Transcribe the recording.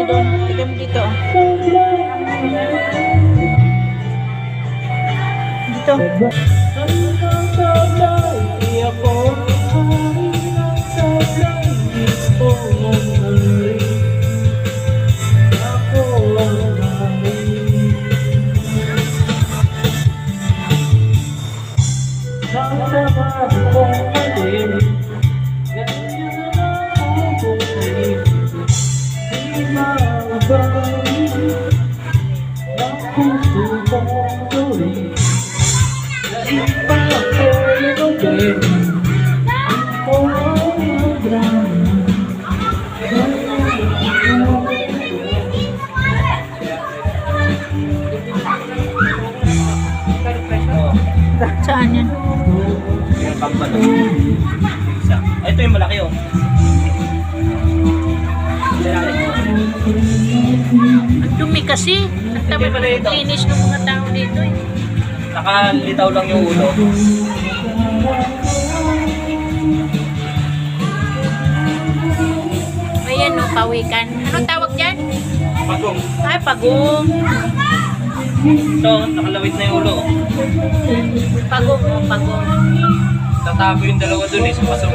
doon. Lagyan mo dito. Dito. Saan yan? Yung pampano. Isa. Ay, ito yung malaki oh. Ang dumi kasi. Ang tabi pala ito. linis ng mga tao dito eh. Nakalitaw lang yung ulo. Ayan o, pawikan. Anong tawag dyan? Pagong. Ay, pagong. Ito, nakalawit na yung ulo. Pagong o, pagong. Tatago yung dalawa dun eh, sa paso.